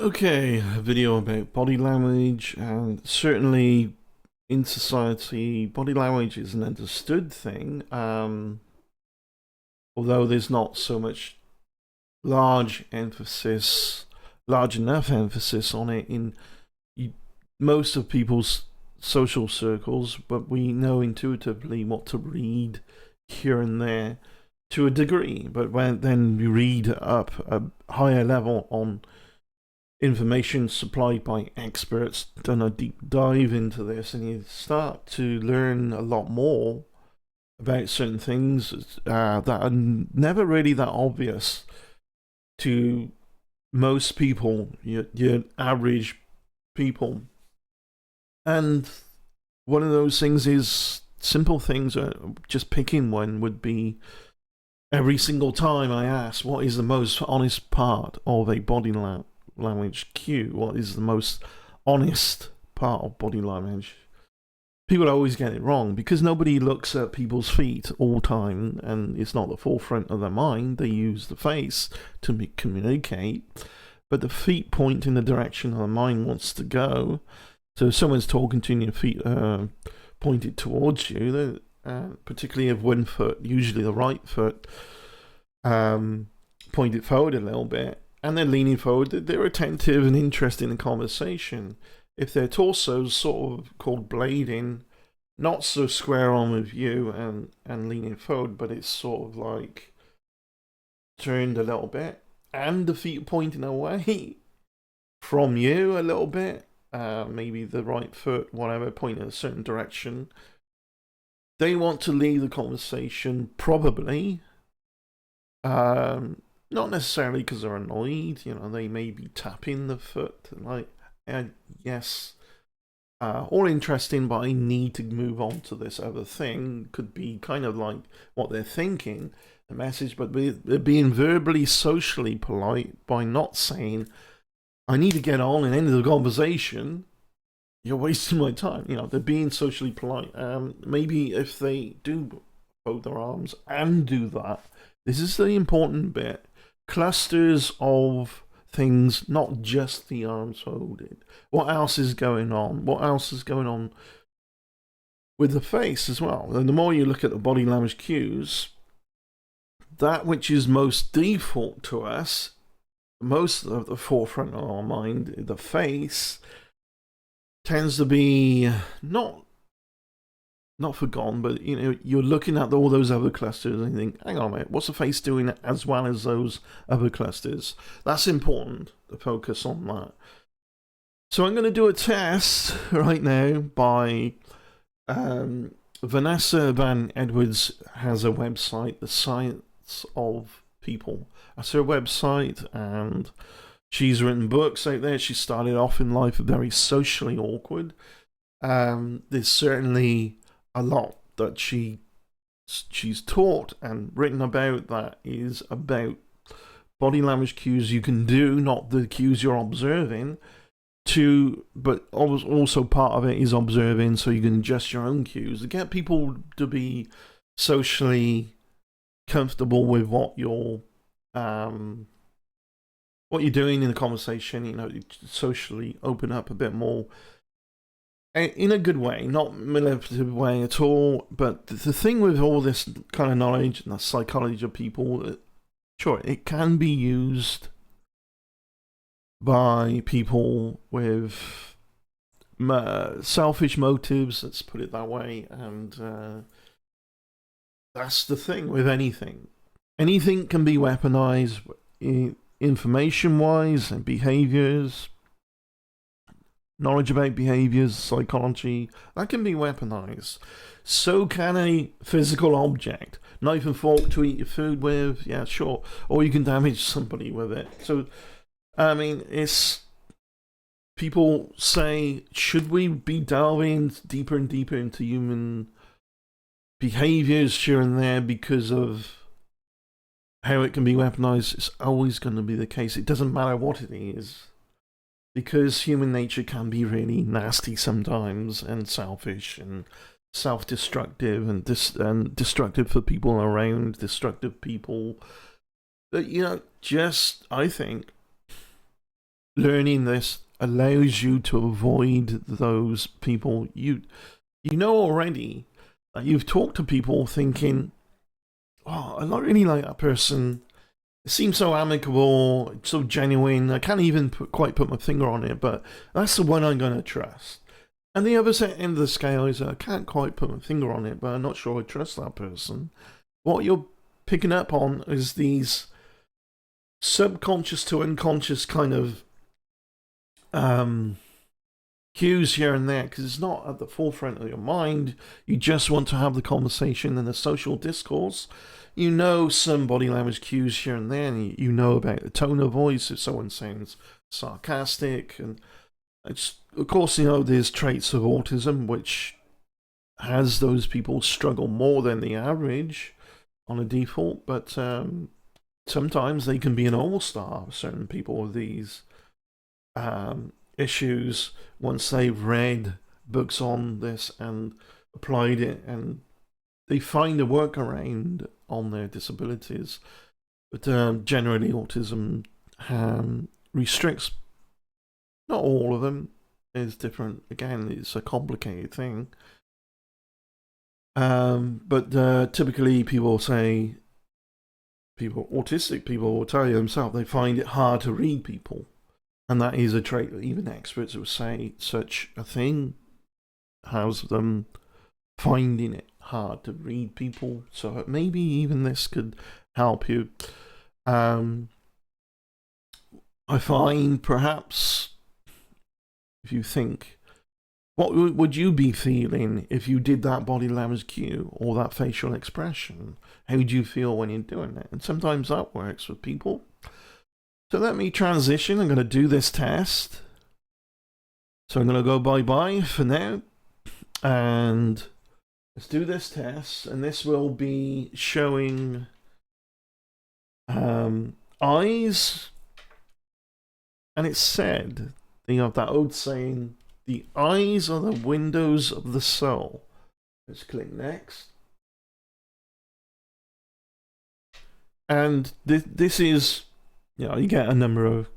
Okay, a video about body language, and certainly in society, body language is an understood thing, although there's not so much large enough emphasis on it in most of people's social circles, but we know intuitively what to read here and there to a degree. But then you read up a higher level on information supplied by experts, done a deep dive into this, and you start to learn a lot more about certain things that are never really that obvious to most people, your average people. And one of those things is simple things. Just picking one would be, every single time I ask, what is the most honest part of a body language cue? What is the most honest part of body language? People always get it wrong because nobody looks at people's feet all the time, and it's not the forefront of their mind. They use the face to communicate, but the feet point in the direction the mind wants to go. So if someone's talking to you and your feet pointed towards you, particularly if one foot, usually the right foot, pointed forward a little bit, and they're leaning forward, they're attentive and interested in the conversation. If their torso's sort of called blading, not so square on with you and leaning forward, but it's sort of like turned a little bit, and the feet pointing away from you a little bit, maybe the right foot, whatever, pointing in a certain direction, they want to leave the conversation, probably. Not necessarily because they're annoyed, they may be tapping the foot, yes, all interesting, but I need to move on to this other thing. Could be kind of like what they're thinking, the message, but they're being verbally, socially polite by not saying, I need to get on and end the conversation. You're wasting my time. They're being socially polite. Maybe if they do fold their arms and do that, this is the important bit. Clusters of things, not just the arms folded. What else is going on? What else is going on with the face as well? And the more you look at the body language cues, that which is most default to us, most of the forefront of our mind, the face, tends to be not forgotten, but you're looking at all those other clusters and you think, hang on a minute, what's the face doing as well as those other clusters? That's important to focus on that. So I'm going to do a test right now by Vanessa Van Edwards has a website, The Science of People. That's her website, and she's written books out there. She started off in life very socially awkward. There's certainly a lot that she's taught and written about that is about body language cues you can do, not the cues you're observing, but also part of it is observing so you can adjust your own cues to get people to be socially comfortable with what you're doing in the conversation, socially open up a bit more. In a good way, not manipulative way at all. But the thing with all this kind of knowledge and the psychology of people, sure, it can be used by people with selfish motives, let's put it that way. And that's the thing with anything. Anything can be weaponized information-wise and behaviors. Knowledge about behaviors, psychology, that can be weaponized. So can a physical object. Knife and fork to eat your food with, yeah, sure. Or you can damage somebody with it. So, it's... People say, should we be delving deeper and deeper into human behaviors here and there because of how it can be weaponized? It's always going to be the case. It doesn't matter what it is. Because human nature can be really nasty sometimes and selfish, and self-destructive and destructive for people around, destructive people. But just I think learning this allows you to avoid those people. You already. You've talked to people thinking, "Oh, I not really like that person. It seems so amicable, so genuine. I can't even quite put my finger on it, but that's the one I'm going to trust." And the other end of the scale is, I can't quite put my finger on it, but I'm not sure I trust that person. What you're picking up on is these subconscious to unconscious kind of cues here and there, because it's not at the forefront of your mind. You just want to have the conversation and the social discourse. Some body language cues here and there, and you know about the tone of voice if someone sounds sarcastic. And it's, of course, there's traits of autism, which has those people struggle more than the average on a default, but sometimes they can be an all-star, certain people with these issues, once they've read books on this and applied it, and they find a workaround on their disabilities. But generally autism restricts, not all of them, is different. Again, it's a complicated thing. But typically autistic people will tell you themselves they find it hard to read people. And that is a trait that even experts would say such a thing has them finding it hard to read people. So maybe even this could help you. I find perhaps if you think, what would you be feeling if you did that body language cue or that facial expression? How would you feel when you're doing it? And sometimes that works with people. So let me transition. I'm going to do this test. So I'm going to go bye-bye for now. And let's do this test. And this will be showing eyes. And it's said, that old saying, the eyes are the windows of the soul. Let's click next. And this is, you get a number of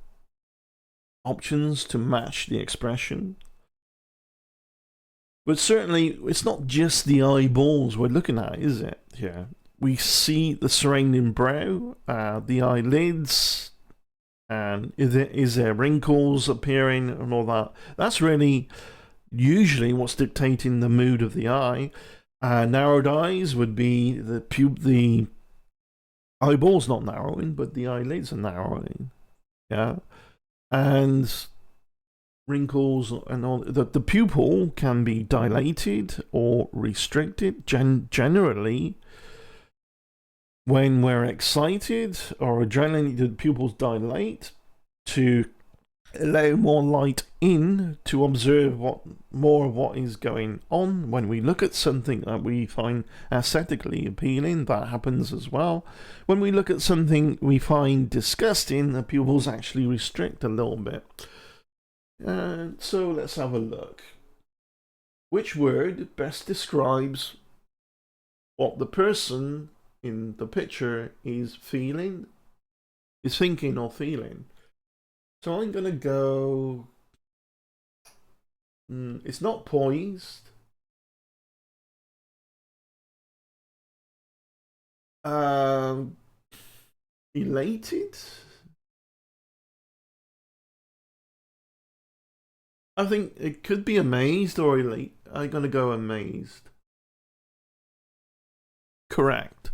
options to match the expression. But certainly, it's not just the eyeballs we're looking at, is it? Yeah. We see the surrounding brow, the eyelids, and is there wrinkles appearing and all that. That's really usually what's dictating the mood of the eye. Narrowed eyes would be the eyeballs not narrowing, but the eyelids are narrowing. Yeah. And wrinkles and all. The pupil can be dilated or restricted. Generally, when we're excited or adrenaline, the pupils dilate to allow more light in to observe more of what is going on. When we look at something that we find aesthetically appealing, that happens as well. When we look at something we find disgusting, the pupils actually restrict a little bit. So let's have a look. Which word best describes what the person in the picture is thinking or feeling? So I'm going to go, it's not poised. Elated? I think it could be amazed or elate. I'm going to go amazed. Correct.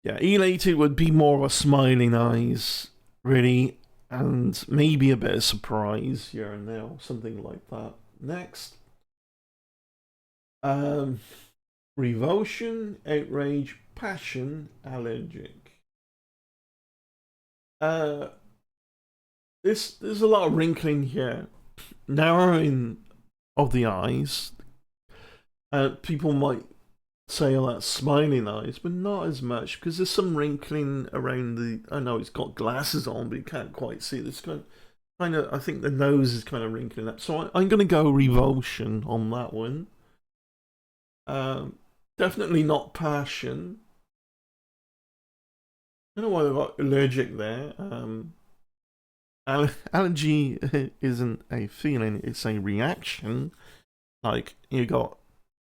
Yeah, elated would be more of a smiling eyes, really, and maybe a bit of surprise here and there, something like that. Next. Revulsion, outrage, passion, allergic. There's a lot of wrinkling here. Narrowing of the eyes. People might say, oh, that's smiling eyes, but not as much, because there's some wrinkling around the... I know he's got glasses on, but you can't quite see this kind kind of. I think the nose is kind of wrinkling up. So I'm going to go revulsion on that one. Definitely not passion. I don't know why I got allergic there. Allergy isn't a feeling; it's a reaction. Like you got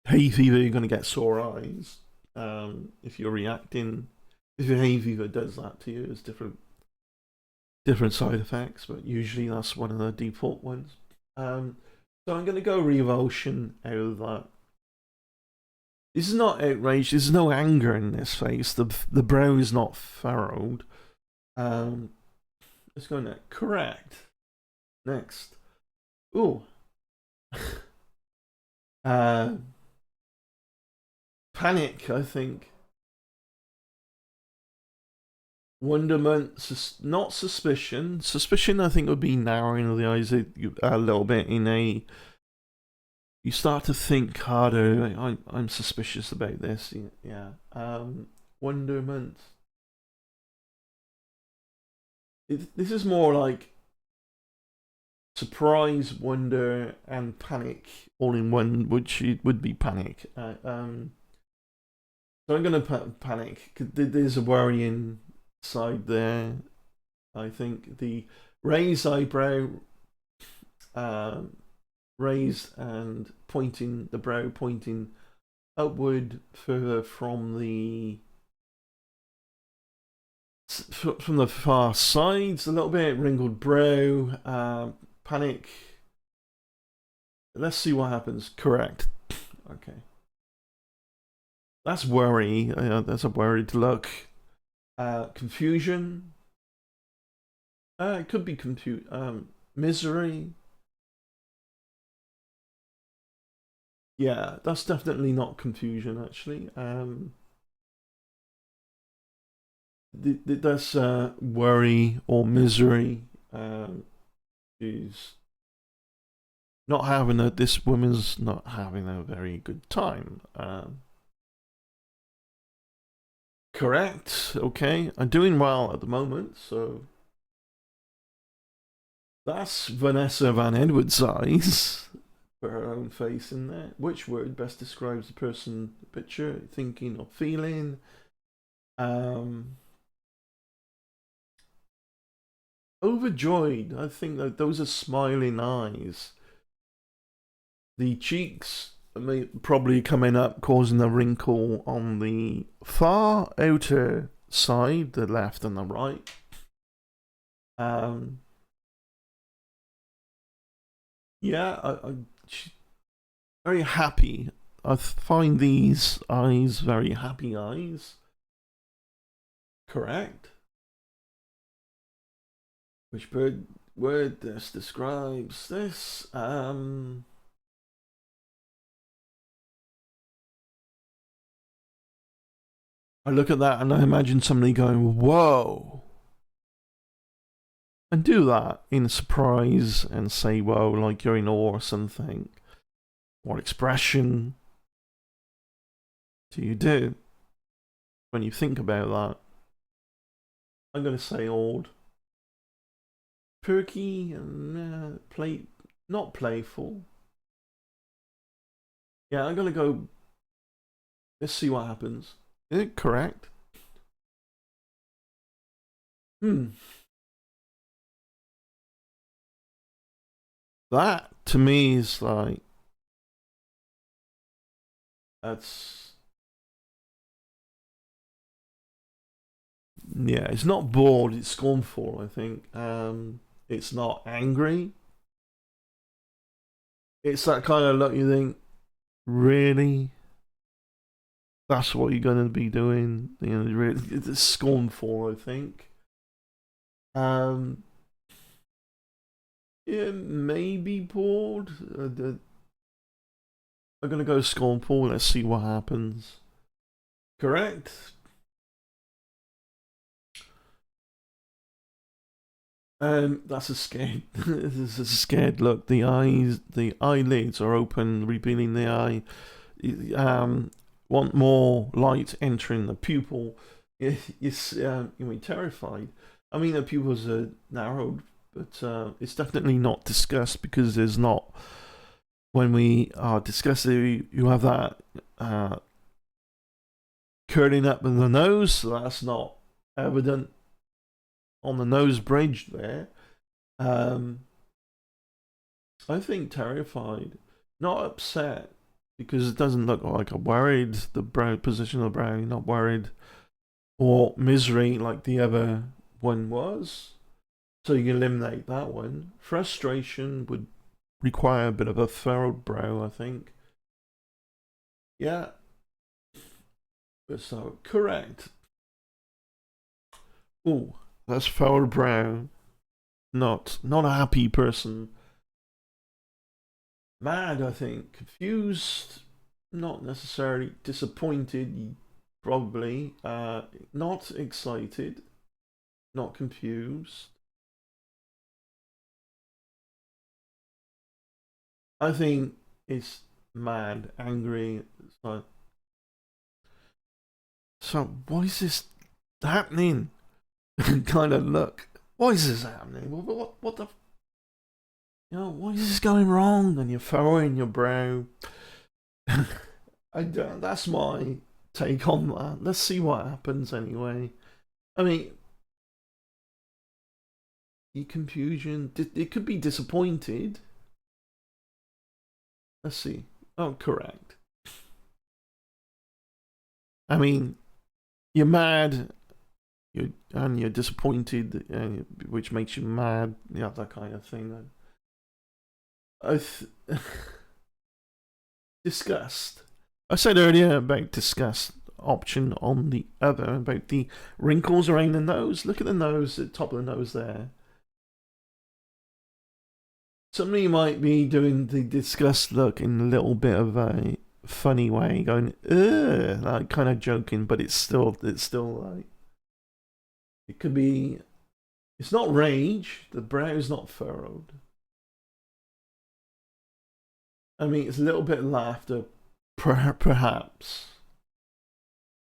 hay fever, you're going to get sore eyes. If you're reacting, if your hay fever does that to you, it's different side effects, but usually that's one of the default ones. So I'm going to go revulsion out of that. This is not outrage. There's no anger in this face. The brow is not furrowed. Let's go next. Correct. Next. Ooh. Panic, I think. Wonderment, not suspicion. Suspicion, I think, would be narrowing of the eyes a little bit in a. You start to think harder. I'm suspicious about this. Yeah. Wonderment. This is more like surprise, wonder, and panic all in one, which it would be panic. So I'm gonna panic. There's a worrying side there. I think the raised eyebrow, raised and pointing the brow pointing upward further from the far sides, a little bit wrinkled brow, panic. Let's see what happens. Correct. Okay. That's worry. That's a worried look. Confusion. It could be misery. Yeah, that's definitely not confusion, actually. That's worry or misery. Is not having this woman's not having a very good time. Correct. Okay, I'm doing well at the moment, so that's Vanessa Van Edwards' eyes for her own face in there. Which word best describes the person, the picture, thinking or feeling? Overjoyed. I think that those are smiling eyes. The cheeks may probably coming up, causing a wrinkle on the far outer side, the left and the right. Yeah, I'm very happy. I find these eyes very happy eyes. Correct. Which word this describes this? I look at that and I imagine somebody going, whoa. And do that in surprise and say, whoa, like you're in awe or something. What expression do you do when you think about that? I'm going to say awed. Perky and not playful. Yeah, I'm going to go. Let's see what happens. Is it correct? That to me is like that's yeah. It's not bored. It's scornful. I think. It's not angry. It's that kind of look you think, really? That's what you're going to be doing? You know, really, it's scornful. I think. Yeah, maybe bored. I'm gonna go scornful. Let's see what happens. Correct. That's a scared. This is a scared look. The eyelids are open, revealing the eye. Want more light entering the pupil. You're terrified. I mean, the pupils are narrowed but it's definitely not discussed because there's not. When we are discussing, you have that curling up in the nose, so that's not evident on the nose bridge there. I think terrified, not upset, because it doesn't look like I'm worried. The brow position of the brow, not worried, or misery like the other one was. So you eliminate that one. Frustration would require a bit of a furrowed brow, I think. Yeah. So correct. Oh, that's furrowed brow. Not a happy person. Mad, I think. Confused, not necessarily. Disappointed, probably. Not excited, not confused. I think it's mad, angry. So why is this happening? Kind of look. Why is this happening? What the? Why is this going wrong? And you're furrowing your brow. I don't. That's my take on that. Let's see what happens anyway. I mean, the confusion. It could be disappointed. Let's see. Oh, correct. I mean, you're mad, you're disappointed, which makes you mad. Yeah, that kind of thing. Disgust. I said earlier about disgust option on the other, about the wrinkles around the nose. Look at the nose, the top of the nose there. Somebody might be doing the disgust look in a little bit of a funny way, going, ugh, like kind of joking, but it's still like, it could be, it's not rage, the brow is not furrowed. I mean, it's a little bit of laughter, perhaps,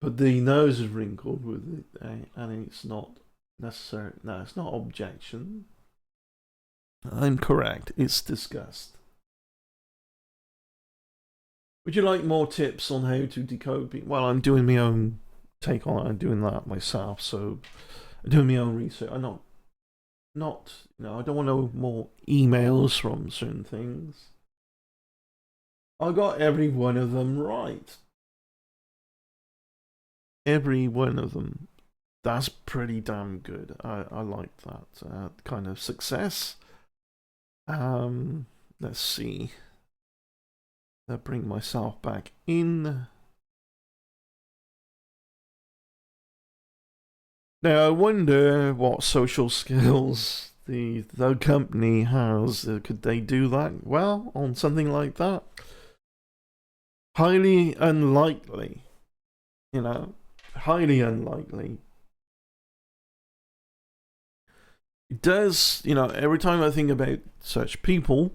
but the nose is wrinkled with it, and it's not necessary. No, it's not objection. I'm correct. It's disgust. Would you like more tips on how to decode people? Well, I'm doing my own take on it. I'm doing that myself, so I'm doing my own research. I'm not, I don't want no more emails from certain things. I got every one of them right. Every one of them. That's pretty damn good. I like that kind of success. Let's see. I'll bring myself back in. Now I wonder what social skills the company has. Could they do that well on something like that? Highly unlikely. Highly unlikely. It does, every time I think about such people,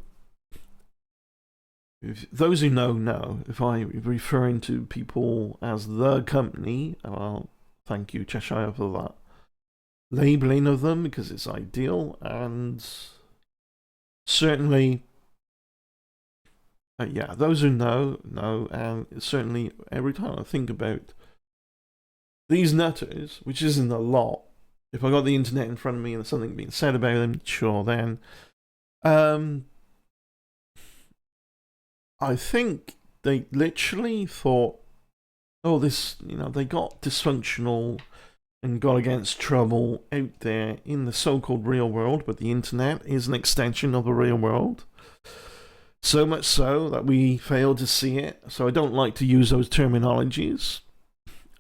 those who know, if I'm referring to people as the company, well, thank you, Cheshire, for that labeling of them, because it's ideal, and certainly, yeah, those who know, and certainly every time I think about these nutters, which isn't a lot, if I got the internet in front of me and there's something being said about them, sure, then. I think they literally thought, oh, this, they got dysfunctional and got against trouble out there in the so-called real world, but the internet is an extension of the real world. So much so that we fail to see it. So I don't like to use those terminologies.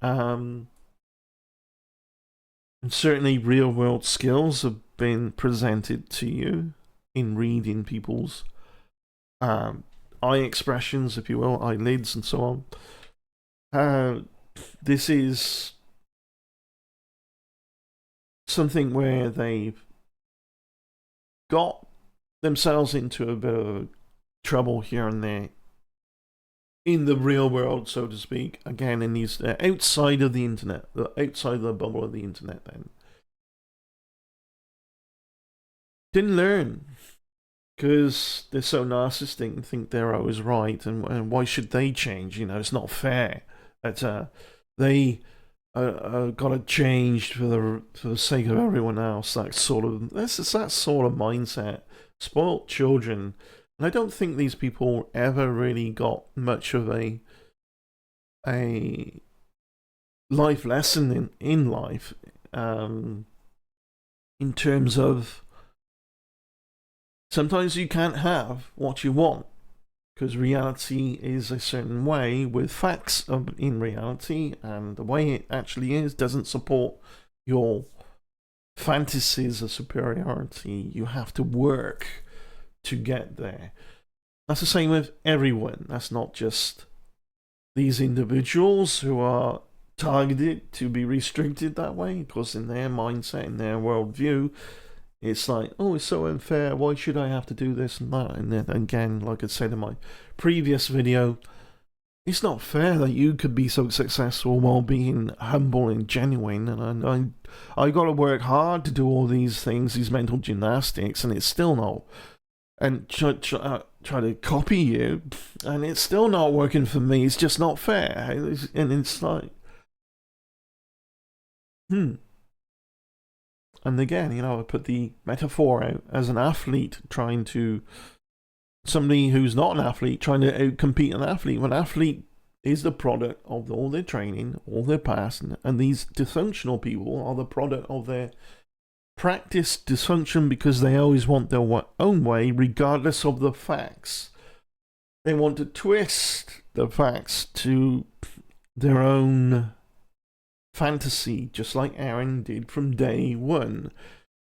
And certainly real world skills have been presented to you in reading people's eye expressions, if you will, eyelids and so on. This is something where they've got themselves into a bit of trouble here and there in the real world, so to speak. Again, in these outside of the internet, outside of the bubble of the internet. Then didn't learn because they're so narcissistic and think they're always right, and why should they change? You know, it's not fair that they got to change for the sake of everyone else. That's that sort of mindset. Spoiled children, and I don't think these people ever really got much of a life lesson in life, in terms of sometimes you can't have what you want because reality is a certain way with facts in reality, and the way it actually is doesn't support your fantasies of superiority. You have to work to get there. That's the same with everyone. That's not just these individuals who are targeted to be restricted that way, because in their mindset, in their worldview, it's like, oh, it's so unfair, why should I have to do this and that? And then again, like I said in my previous video, it's not fair that you could be so successful while being humble and genuine, and I got to work hard to do all these things, these mental gymnastics, and it's still not, and try to copy you, and it's still not working for me. It's just not fair. And it's like, And again, you know, I put the metaphor out as an athlete trying to, somebody who's not an athlete trying to outcompete an athlete. An athlete is the product of all their training, all their past, and these dysfunctional people are the product of their practice dysfunction, because they always want their own way regardless of the facts. They want to twist the facts to their own fantasy, just like Aaron did from day one.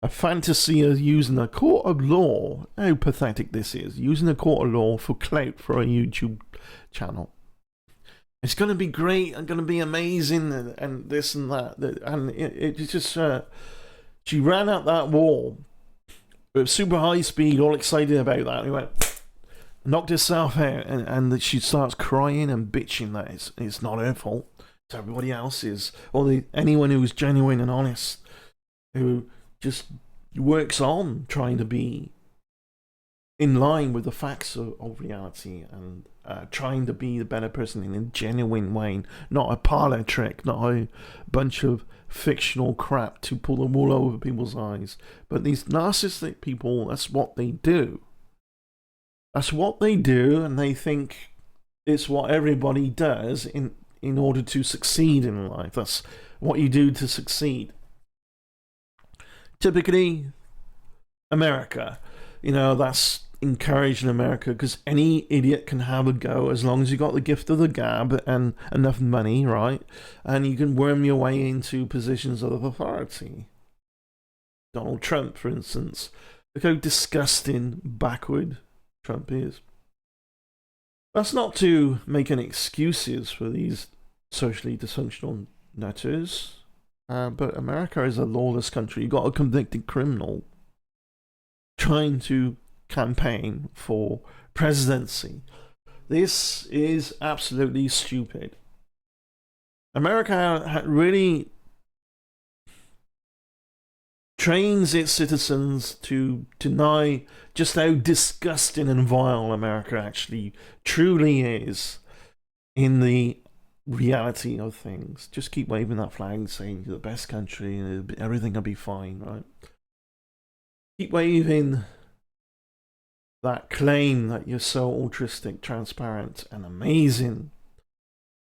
A fantasy of using a court of law. How pathetic this is. Using a court of law for clout for a YouTube channel. It's going to be great and going to be amazing and this and that. And it's just... she ran out that wall with super high speed, all excited about that. And he went, knocked herself out, and she starts crying and bitching that it's not her fault. It's everybody else's. Or anyone who's genuine and honest, who just works on trying to be in line with the facts of reality, and trying to be the better person in a genuine way, not a parlor trick, not a bunch of fictional crap to pull the wool over people's eyes. But these narcissistic people, that's what they do. That's what they do, and they think it's what everybody does in order to succeed in life. That's what you do to succeed. Typically, America, you know, that's encouraged in America because any idiot can have a go as long as you got the gift of the gab and enough money, right? And you can worm your way into positions of authority. Donald Trump, for instance. Look how disgusting, backward Trump is. That's not to make any excuses for these socially dysfunctional nutters, but America is a lawless country. You got a convicted criminal trying to campaign for presidency. This is absolutely stupid. America really trains its citizens to deny just how disgusting and vile America actually truly is in the reality of things. Just keep waving that flag saying you're the best country and everything will be fine, right? Keep waving that claim that you're so altruistic, transparent, and amazing,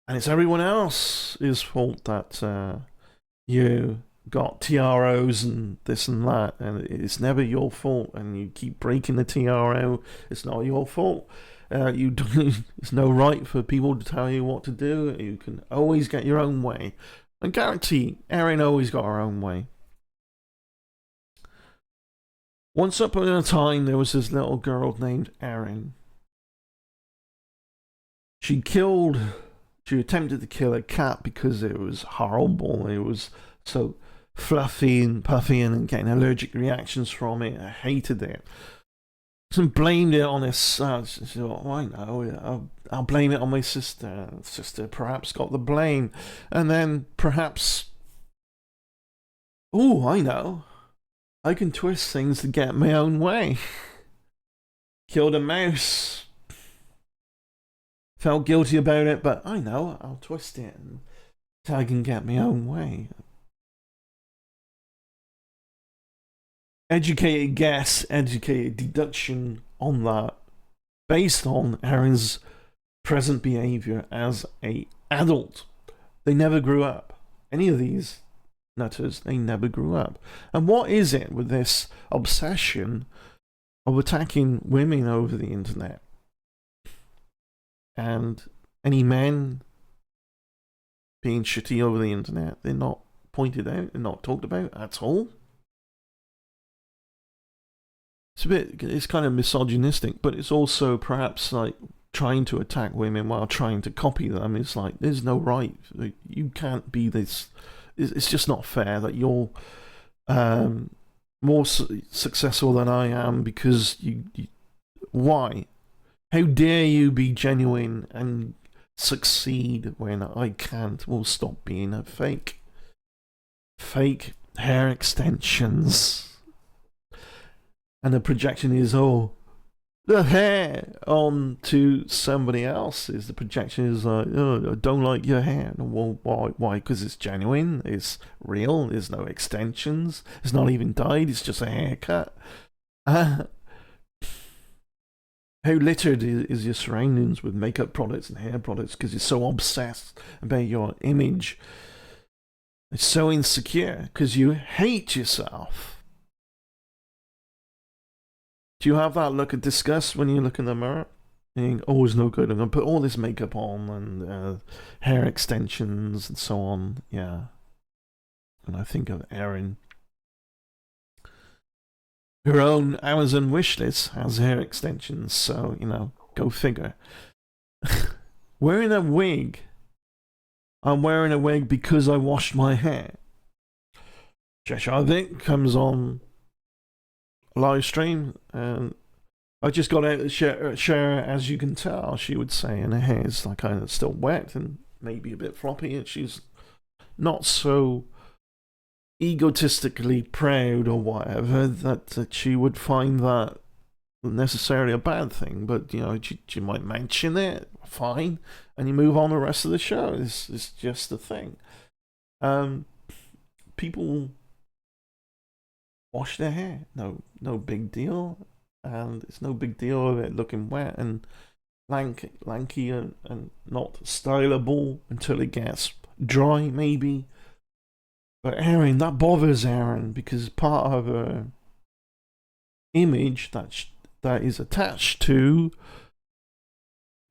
and it's everyone else's fault that you got TROs and this and that, and it's never your fault, and you keep breaking the TRO. It's not your fault. It's no right for people to tell you what to do. You can always get your own way. I guarantee Erin always got her own way. Once upon a time, there was this little girl named Erin. She attempted to kill a cat because it was horrible. It was so fluffy and puffy and getting allergic reactions from it. I hated it. And blamed it on his son. She thought, oh, I know, I'll blame it on my sister. Sister perhaps got the blame. And then perhaps, oh, I know, I can twist things to get my own way. Killed a mouse. Felt guilty about it, but I know I'll twist it so I can get my own way. Educated guess, educated deduction on that, based on Aaron's present behavior as a adult. They never grew up. Any of these nutters, they never grew up. And what is it with this obsession of attacking women over the internet? And any men being shitty over the internet, they're not pointed out, they're not talked about at all. It's kind of misogynistic, but it's also perhaps like trying to attack women while trying to copy them. It's like, there's no right. You can't be this. It's just not fair that you're more successful than I am because you. Why? How dare you be genuine and succeed when I can't? We'll stop being a fake. Fake hair extensions. And the projection is, oh, the hair onto somebody else's. The projection is like, oh, I don't like your hair. Well, why? Because it's genuine, it's real, there's no extensions, it's not even dyed, it's just a haircut. How littered is your surroundings with makeup products and hair products because you're so obsessed about your image. It's so insecure because you hate yourself. Do you have that look of disgust when you look in the mirror? Thinking, oh, it's no good. I'm going to put all this makeup on and hair extensions and so on. Yeah. And I think of Erin. Her own Amazon wishlist has hair extensions, so, you know, go figure. Wearing a wig. I'm wearing a wig because I washed my hair. Cheshire Vic comes on live stream, and I just got out to share, as you can tell, she would say, and her hair's like kind of still wet and maybe a bit floppy, and she's not so egotistically proud or whatever that she would find that necessarily a bad thing, but you know, she might mention it, fine, and you move on the rest of the show. It's just the thing. People wash their hair, no big deal, and it's no big deal of it looking wet and lanky and not stylable until it gets dry, maybe. But Erin, that bothers Erin because part of her image that is attached to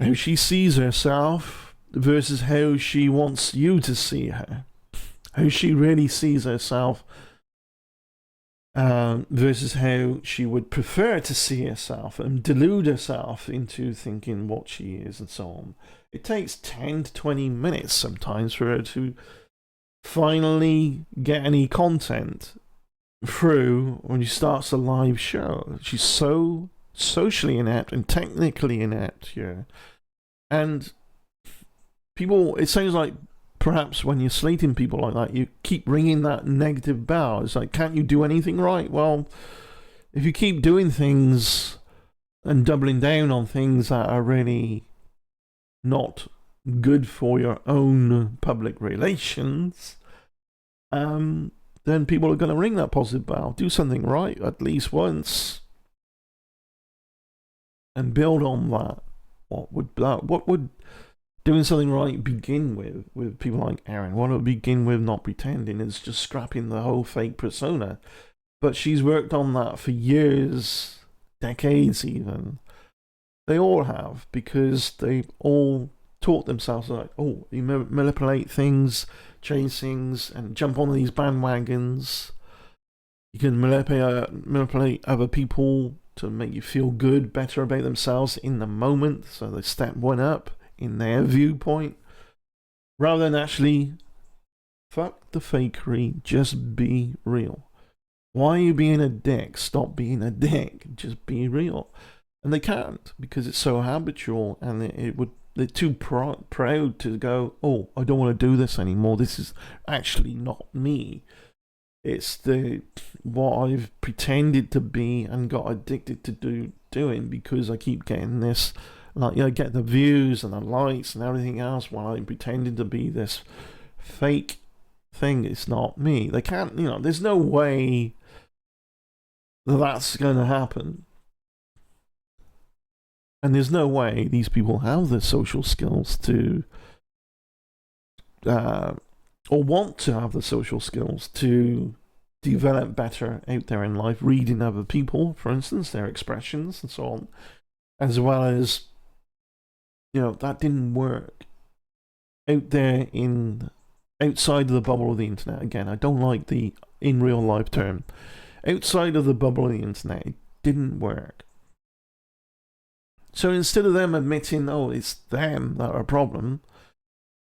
how she sees herself versus how she wants you to see her, how she really sees herself. Versus how she would prefer to see herself and delude herself into thinking what she is and so on. It takes 10 to 20 minutes sometimes for her to finally get any content through when she starts a live show. She's so socially inept and technically inept here. And people, it sounds like perhaps when you're slating people like that, you keep ringing that negative bell. It's like, can't you do anything right? Well, if you keep doing things and doubling down on things that are really not good for your own public relations, then people are going to ring that positive bell. Do something right at least once and build on that. What would doing something right begin with people like Erin? What it would begin with not pretending is just scrapping the whole fake persona. But she's worked on that for years, decades even. They all have, because they all taught themselves like, oh, you manipulate things, change things, and jump on these bandwagons. You can manipulate other people to make you feel good, better about themselves in the moment, so they step one up in their viewpoint, rather than actually fuck the fakery, just be real. Why are you being a dick? Stop being a dick, just be real. And they can't, because it's so habitual, and they're too proud to go, oh, I don't want to do this anymore, this is actually not me. It's the what I've pretended to be and got addicted to doing because I keep getting this, like, get the views and the likes and everything else while I'm pretending to be this fake thing. It's not me. They can't, there's no way that's going to happen. And there's no way these people have the social skills to, or want to have the social skills to develop better out there in life, reading other people, for instance, their expressions and so on, as well as, that didn't work out there outside of the bubble of the internet. Again, I don't like the in real life term. Outside of the bubble of the internet, it didn't work. So instead of them admitting, oh, it's them that are a problem,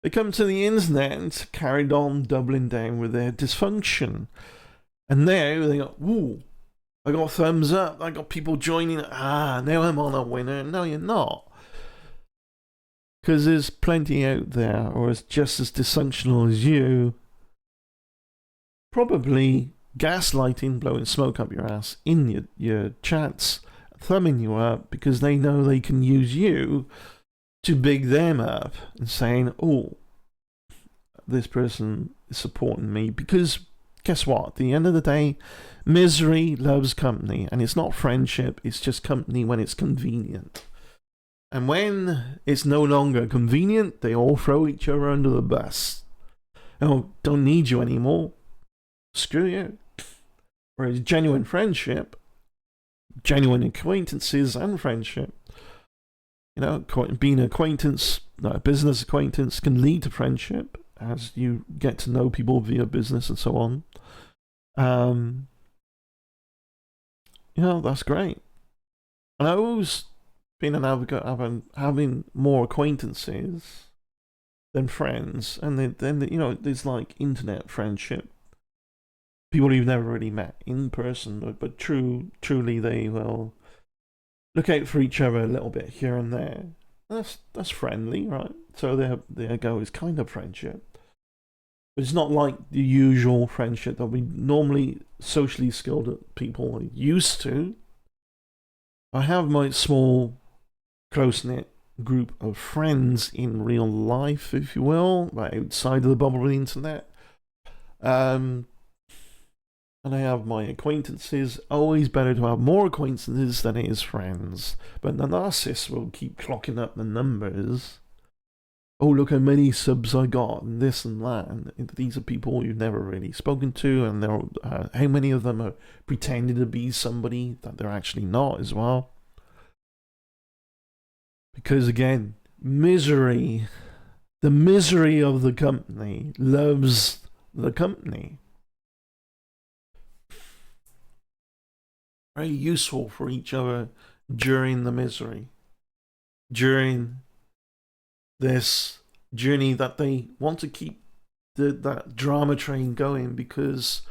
they come to the internet and carried on doubling down with their dysfunction. And now they got, ooh, I got thumbs up, I got people joining, now I'm on a winner. No, you're not. Because there's plenty out there, or is just as dysfunctional as you, probably gaslighting, blowing smoke up your ass in your chats, thumbing you up because they know they can use you to big them up and saying, oh, this person is supporting me. Because guess what? At the end of the day, misery loves company, and it's not friendship, it's just company when it's convenient. And when it's no longer convenient, they all throw each other under the bus. Oh, don't need you anymore. Screw you. Whereas genuine friendship, genuine acquaintances and friendship, being an acquaintance, a business acquaintance, can lead to friendship as you get to know people via business and so on. That's great. And I always been an advocate of having more acquaintances than friends, and then there's like internet friendship, people you've never really met in person, but truly they will look out for each other a little bit here and there. That's friendly, right? So there goes kind of friendship. But it's not like the usual friendship that we normally socially skilled people are used to. I have my small, close-knit group of friends in real life, if you will, right outside of the bubble of the internet. And I have my acquaintances. Always better to have more acquaintances than it is friends. But the narcissists will keep clocking up the numbers. Oh, look how many subs I got, and this and that. And these are people you've never really spoken to, and how many of them are pretending to be somebody that they're actually not as well. Because again, misery, the misery of the company loves the company. Very useful for each other during the misery, during this journey that they want to keep that drama train going, because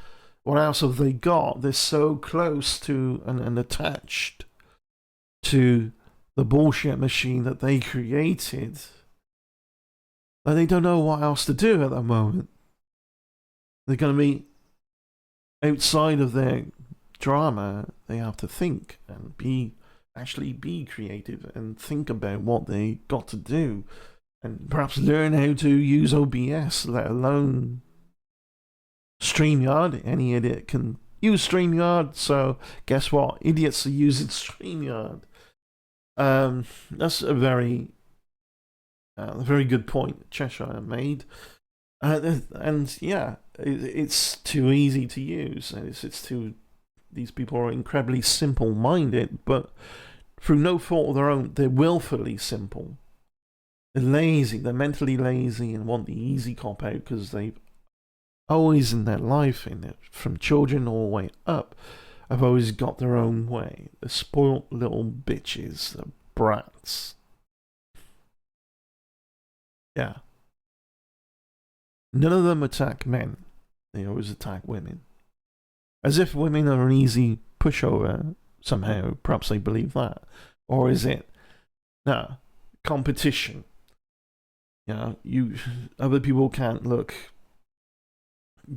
what else have they got? They're so close to and attached to the bullshit machine that they created that they don't know what else to do at that moment. They're going to be outside of their drama. They have to think and actually be creative and think about what they got to do, and perhaps learn how to use OBS, let alone StreamYard. Any idiot can use StreamYard, so guess what? Idiots are using StreamYard. That's a very good point Cheshire made. And yeah, it's too easy to use. These people are incredibly simple-minded, but through no fault of their own, they're willfully simple. They're lazy, they're mentally lazy and want the easy cop-out because they've always in their life, from children all the way up, have always got their own way. The spoilt little bitches, the brats. Yeah. None of them attack men. They always attack women. As if women are an easy pushover somehow. Perhaps they believe that. Or is it, no, competition. Other people can't look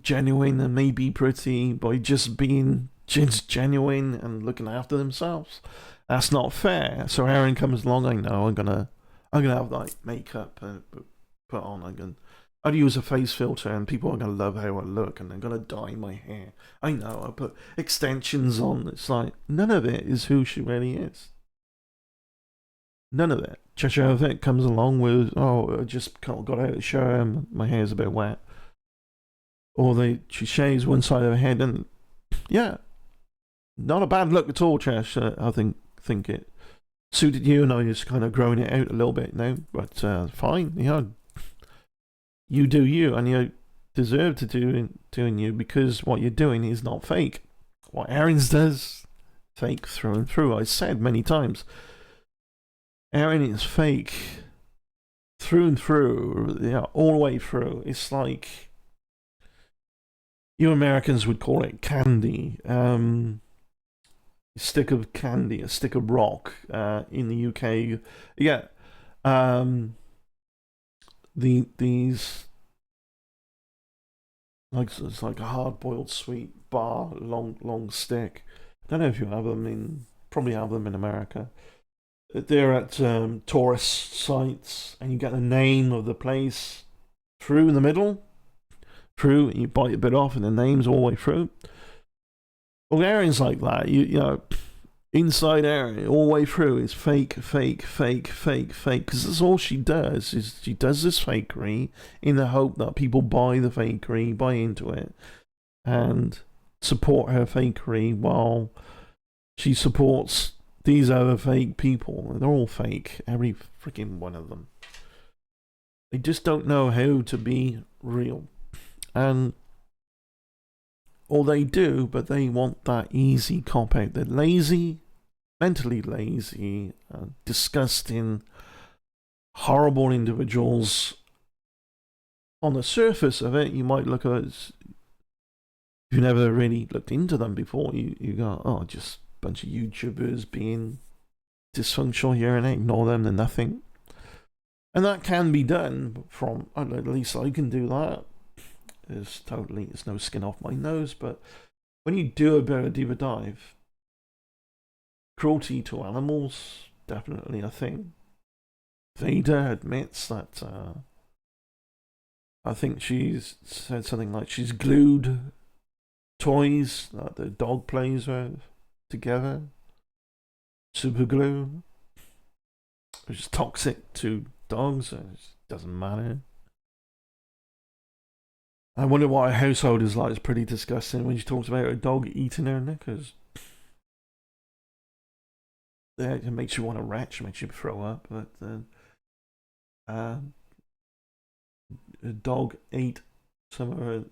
genuine and maybe pretty by just being just genuine and looking after themselves. That's not fair. So Erin comes along. I know I'm gonna have like makeup put on. I'd use a face filter, and people are gonna love how I look, and I'm gonna dye my hair. I know. I put extensions on. It's like none of it is who she really is. None of it. Cheshire Vic comes along with, I just got out of the shower, my hair's a bit wet. Or she shaves one side of her head, and yeah, not a bad look at all, Cheshire. I think it suited you, and I was kind of growing it out a little bit now, but fine. You do you, and you deserve to doing you, because what you're doing is not fake. What Erin's does, fake through and through. I said many times, Erin is fake through and through, all the way through. It's like you Americans would call it candy. A stick of candy, a stick of rock. In the UK, these it's like a hard-boiled sweet bar, long stick. I don't know if you have them probably have them in America. They're at tourist sites, and you get the name of the place through in the middle. Through, you bite a bit off, and the name's all the way through. Well, Erin's like that. You know, inside Erin, all the way through, is fake, because that's all she does. Is she does this fakery in the hope that people buy the fakery, buy into it, and support her fakery while she supports these other fake people. They're all fake, every freaking one of them. They just don't know how to be real. Or they do, but they want that easy cop out. They're lazy, mentally lazy, disgusting, horrible individuals. On the surface of it, you might look at it as, if you've never really looked into them before, you go, just bunch of YouTubers being dysfunctional here, and ignore them, they're nothing. And that can be done from, at least I can do that. There's no skin off my nose, but when you do a bit of a deeper dive, cruelty to animals, definitely a thing. Vader admits that, I think she's said something like she's glued toys that the dog plays with together, super glue, which is toxic to dogs. It doesn't matter. I wonder what her household is like. It's pretty disgusting when she talks about her dog eating her knickers. It makes you want to retch, makes you throw up. But a dog ate some of her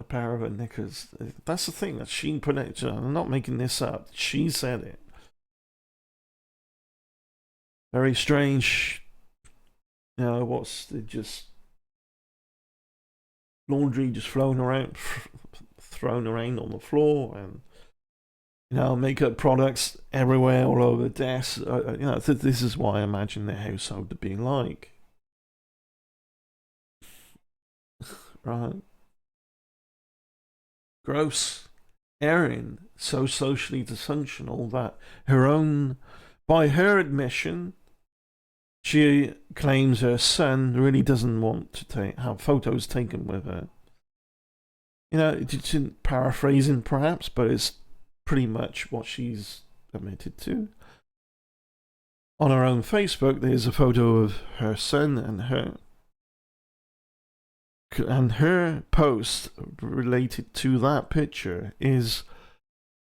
a pair of her knickers. That's the thing that she put it. I'm not making this up. She said it. Very strange. What's just laundry just thrown around on the floor, and makeup products everywhere, all over the desk. This is what I imagine their household to be like. Right. Gross. Erin, so socially dysfunctional that by her admission, she claims her son really doesn't want to have photos taken with her. It's paraphrasing perhaps, but it's pretty much what she's admitted to. On her own Facebook, there's a photo of her son and her. And her post related to that picture is,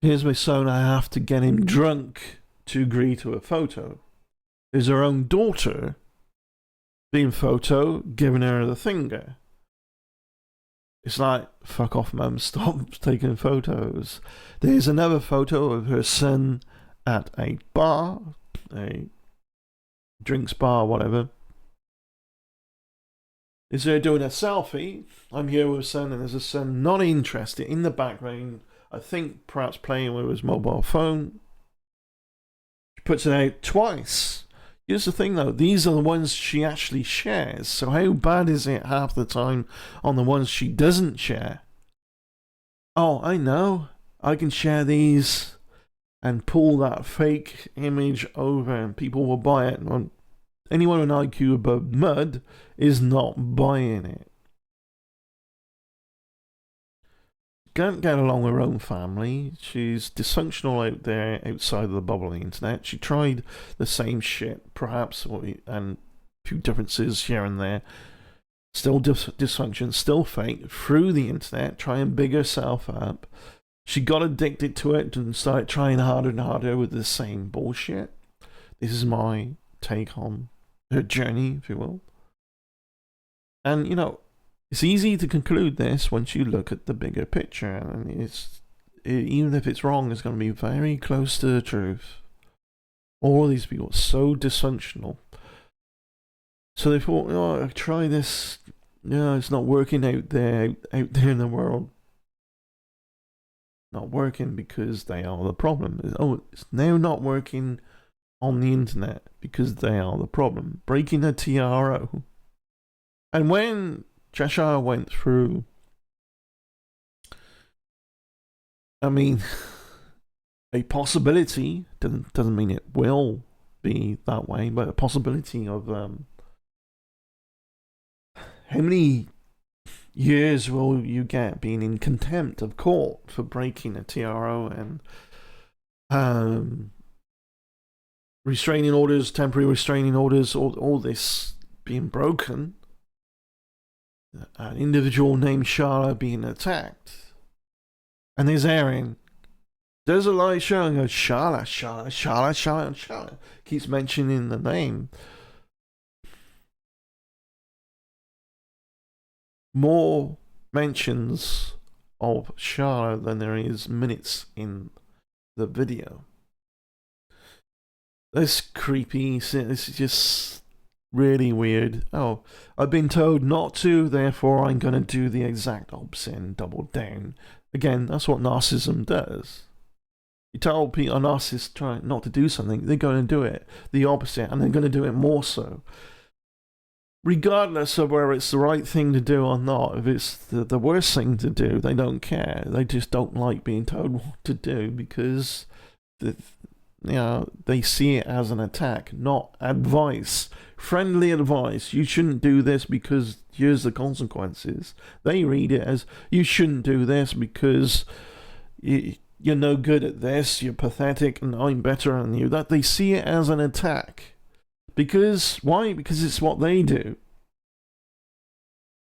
here's my son, I have to get him drunk to agree to a photo. There's her own daughter being photo, giving her the finger. It's like, fuck off, mum, stop taking photos. There's another photo of her son at a bar, a drinks bar, whatever. Is there doing a selfie? I'm here with a son, and there's a son not interested in the background. I think perhaps playing with his mobile phone. She puts it out twice. Here's the thing though, these are the ones she actually shares. So how bad is it half the time on the ones she doesn't share? Oh, I know. I can share these and pull that fake image over and people will buy it. And anyone with an IQ above mud is not buying it. Can't get along with her own family. She's dysfunctional out there outside of the bubble of the internet. She tried the same shit, perhaps, and a few differences here and there. Still dysfunction, still fake, through the internet, trying to big herself up. She got addicted to it and started trying harder and harder with the same bullshit. This is my take on her journey, if you will. And, you know, it's easy to conclude this once you look at the bigger picture, and even if it's wrong, it's going to be very close to the truth. All these people are so dysfunctional. So they thought, oh, try this. No, it's not working out there in the world. Not working because they are the problem. Oh, it's now not working on the internet because they are the problem. Breaking a TRO. And when Cheshire went through, I mean, a possibility, doesn't mean it will be that way, but a possibility of how many years will you get being in contempt of court for breaking a TRO and restraining orders, temporary restraining orders, all this being broken? An individual named Charlotte being attacked. And there's Aaron. There's a light show and goes, Charlotte. Keeps mentioning the name. More mentions of Charlotte than there is minutes in the video. That's creepy. This is just really weird. Oh, I've been told not to, therefore I'm going to do the exact opposite and double down. Again, that's what narcissism does. You tell people, a narcissist trying not to do something, they're going to do it the opposite, and they're going to do it more so. Regardless of whether it's the right thing to do or not, if it's the worst thing to do, they don't care. They just don't like being told what to do because they see it as an attack, not advice. Friendly advice. You shouldn't do this because here's the consequences. They read it as you shouldn't do this because you're no good at this, you're pathetic, and I'm better than you. That they see it as an attack. Because why? Because it's what they do.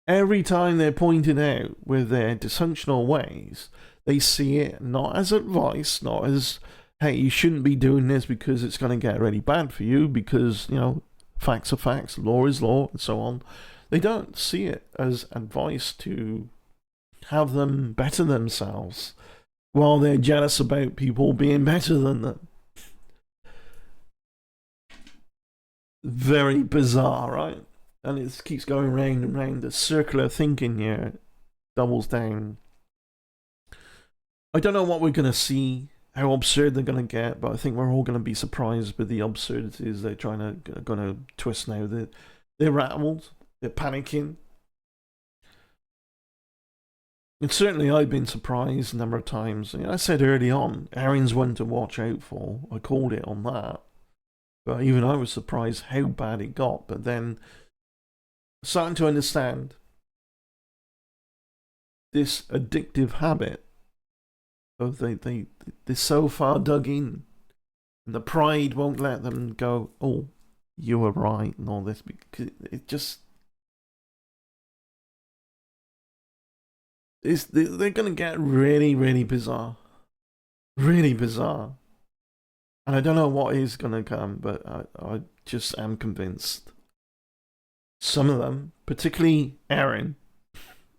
Every time they're pointed out with their dysfunctional ways, they see it not as advice, not as, hey, you shouldn't be doing this because it's going to get really bad for you because, you know, facts are facts, law is law, and so on. They don't see it as advice to have them better themselves while they're jealous about people being better than them. Very bizarre, right? And it keeps going round and round. The circular thinking here doubles down. I don't know what we're going to see, how absurd they're going to get, but I think we're all going to be surprised with the absurdities they're going to twist now. They're rattled, they're panicking. And certainly I've been surprised a number of times. I said early on, Aaron's one to watch out for. I called it on that. But even I was surprised how bad it got. But then, starting to understand this addictive habit of they're so far dug in, and the pride won't let them go, oh, you were right, and all this, because it just they're going to get really, really bizarre. Really bizarre. And I don't know what is going to come, but I just am convinced. Some of them, particularly Erin,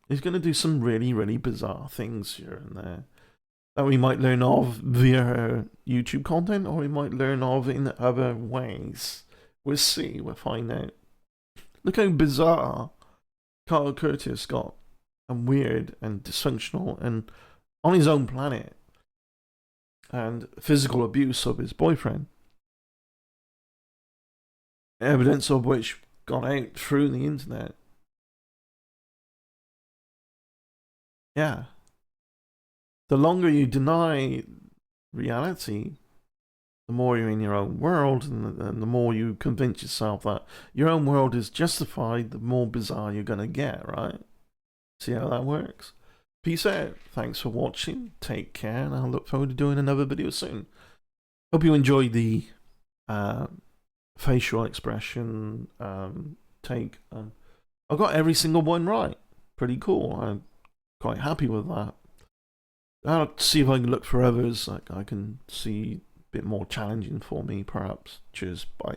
is going to do some really, really bizarre things here and there that we might learn of via her YouTube content, or we might learn of in other ways. We'll see. We'll find out. Look how bizarre Carl Curtis got, and weird and dysfunctional and on his own planet. And physical abuse of his boyfriend. evidence of which got out through the internet. Yeah. The longer you deny reality, the more you're in your own world, and the more you convince yourself that your own world is justified, the more bizarre you're going to get, right? See how that works? Peace out. Thanks for watching. Take care, and I look forward to doing another video soon. Hope you enjoyed the facial expression take. I got every single one right. Pretty cool. I'm quite happy with that. I'll see if I can look for others. Like I can see a bit more challenging for me, perhaps. Cheers. Bye.